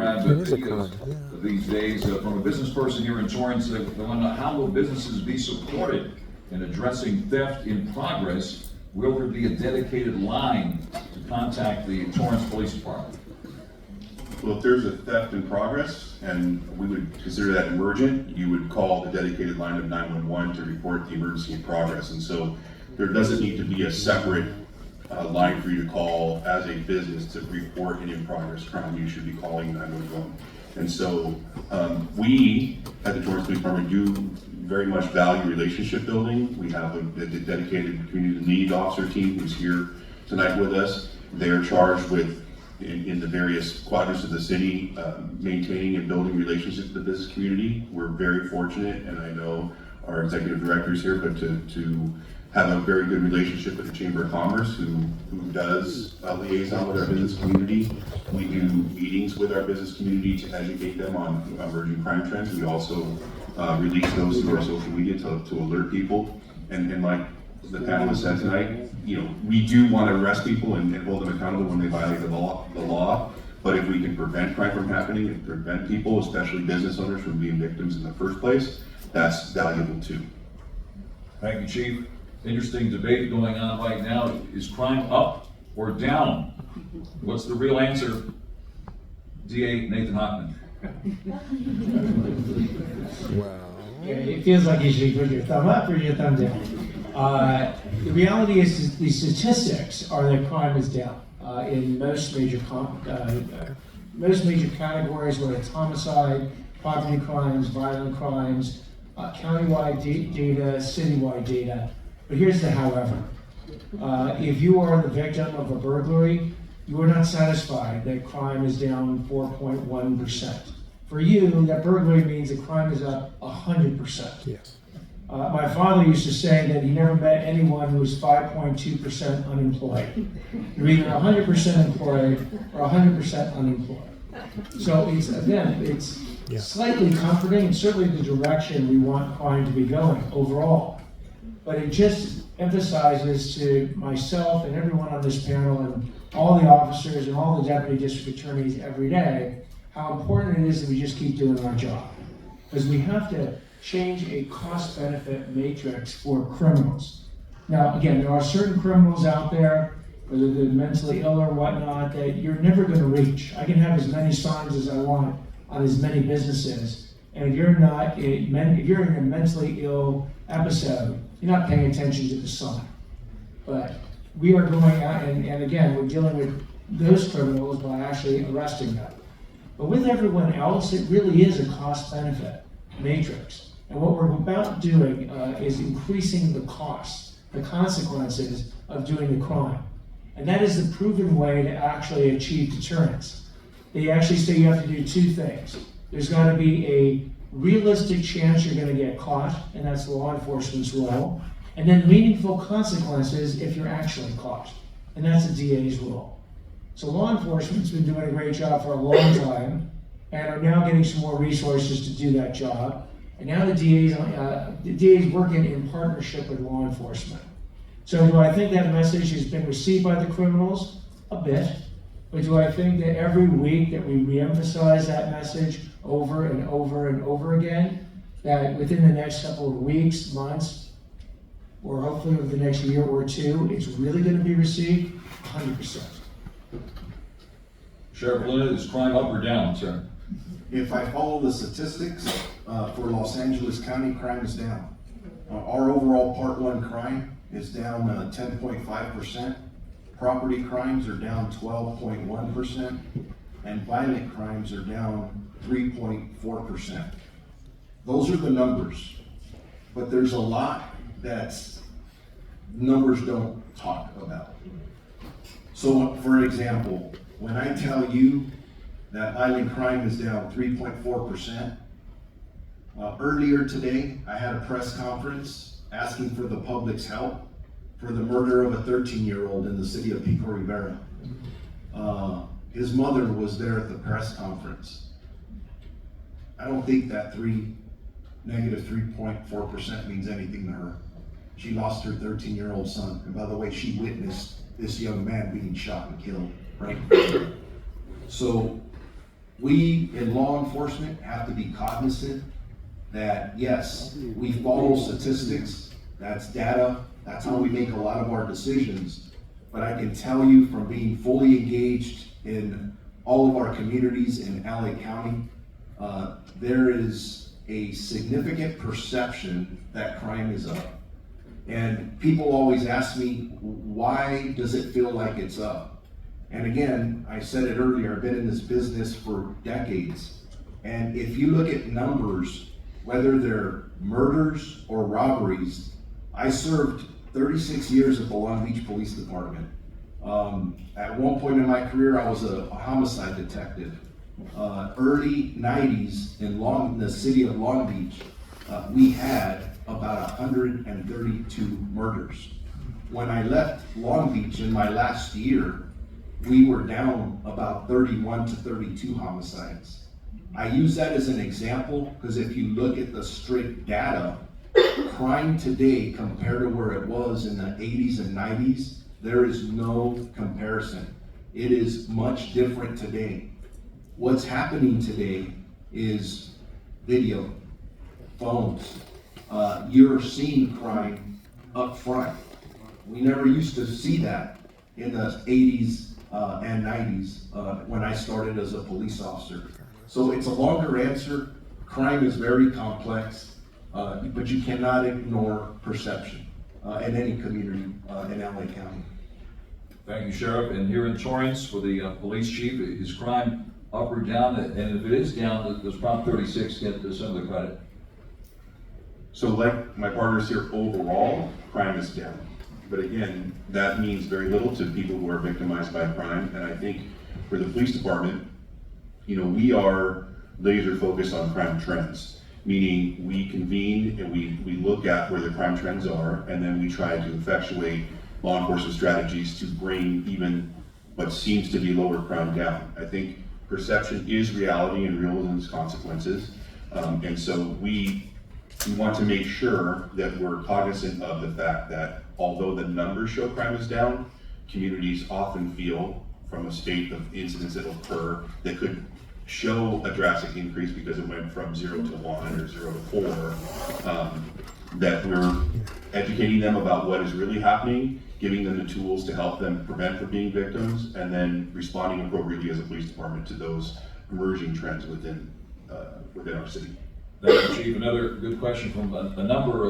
grab these days from a business person here in Torrance. They want to know, how will businesses be supported in addressing theft in progress? Will there be a dedicated line to contact the Torrance Police Department? Well, if there's a theft in progress, and we would consider that emergent, you would call the dedicated line of 911 to report the emergency in progress. And so there doesn't need to be a separate line for you to call as a business to report an in progress crime. You should be calling 911. And so we at the Torrance Police Department do very much value relationship building. We have a dedicated community needs officer team who's here tonight with us. They're charged with, in the various quadrants of the city, maintaining and building relationships with the business community. We're very fortunate, and I know our executive director is here, but to have a very good relationship with the Chamber of Commerce, who does liaison with our business community. We do meetings with our business community to educate them on emerging crime trends. We also release those through our social media to alert people. And like the panelists said tonight, we do want to arrest people and hold them accountable when they violate the law. But if we can prevent crime from happening and prevent people, especially business owners, from being victims in the first place, that's valuable too. Thank you, Chief. Interesting debate going on right now. Is crime up or down? What's the real answer? DA Nathan Hockman. Wow. It feels like you should put your thumb up or your thumb down. The reality is the statistics are that crime is down in most major categories, whether it's homicide, property crimes, violent crimes, countywide data, citywide data. But here's the however. If you are the victim of a burglary, you are not satisfied that crime is down 4.1%. For you, that burglary means that crime is up 100%. Yes. My father used to say that he never met anyone who was 5.2% unemployed. You're either 100% employed or 100% unemployed. So it's slightly comforting, and certainly the direction we want crime to be going overall. But it just emphasizes to myself and everyone on this panel and all the officers and all the deputy district attorneys every day how important it is that we just keep doing our job. Because we have to change a cost-benefit matrix for criminals. Now, again, there are certain criminals out there, whether they're mentally ill or whatnot, that you're never going to reach. I can have as many signs as I want on as many businesses, and if you're in a mentally ill episode, you're not paying attention to the sign. But we are going out, and again, we're dealing with those criminals by actually arresting them. But with everyone else, it really is a cost-benefit matrix. And what we're about doing is increasing the costs, the consequences of doing the crime. And that is the proven way to actually achieve deterrence. They actually say you have to do two things. There's got to be a realistic chance you're going to get caught, and that's law enforcement's role. And then meaningful consequences if you're actually caught, and that's the DA's role. So law enforcement's been doing a great job for a long time, and are now getting some more resources to do that job. And now the DA's working in partnership with law enforcement. So do I think that message has been received by the criminals? A bit. But do I think that every week that we reemphasize that message over and over and over again, that within the next couple of weeks, months, or hopefully over the next year or two, it's really going to be received? 100%. Sheriff Luna, is crime up or down, sir? If I follow the statistics for Los Angeles County, crime is down. Our overall Part 1 crime is down 10.5%. Property crimes are down 12.1%. And violent crimes are down 3.4%. Those are the numbers. But there's a lot that numbers don't talk about. So, for example, when I tell you that violent crime is down 3.4%, earlier today I had a press conference asking for the public's help for the murder of a 13-year-old in the city of Pico Rivera. His mother was there at the press conference. I don't think that negative 3.4% means anything to her. She lost her 13-year-old son, and by the way, she witnessed this young man being shot and killed, right? So We in law enforcement have to be cognizant that, yes, we follow statistics, that's data, that's how we make a lot of our decisions. But I can tell you from being fully engaged in all of our communities in LA County, there is a significant perception that crime is up. And people always ask me, why does it feel like it's up? And again, I said it earlier, I've been in this business for decades. And if you look at numbers, whether they're murders or robberies, I served 36 years at the Long Beach Police Department. At one point in my career, I was a homicide detective. Early 90s in the city of Long Beach, we had about 132 murders. When I left Long Beach in my last year, we were down about 31 to 32 homicides. I use that as an example because if you look at the strict data, crime today compared to where it was in the 80s and 90s, there is no comparison. It is much different today. What's happening today is video, phones. You're seeing crime up front. We never used to see that in the 80s and 90s when I started as a police officer. So it's a longer answer. Crime is very complex, but you cannot ignore perception in any community in LA County. Thank you, Sheriff. And here in Torrance, for the police chief, is crime up or down? And if it is down, does Prop 36 get some of the credit? So like my partners here, overall, crime is down. But again, that means very little to people who are victimized by crime. And I think for the police department, we are laser focused on crime trends, meaning we convene and we look at where the crime trends are, and then we try to effectuate law enforcement strategies to bring even what seems to be lower crime down. I think perception is reality and real in its consequences. And so we want to make sure that we're cognizant of the fact that although the numbers show crime is down, communities often feel from a state of incidents that occur that could show a drastic increase because it went from 0 to 1 or 0 to 4, that we're educating them about what is really happening, giving them the tools to help them prevent from being victims, and then responding appropriately as a police department to those emerging trends within our city. Thank you, Chief. Another good question from a number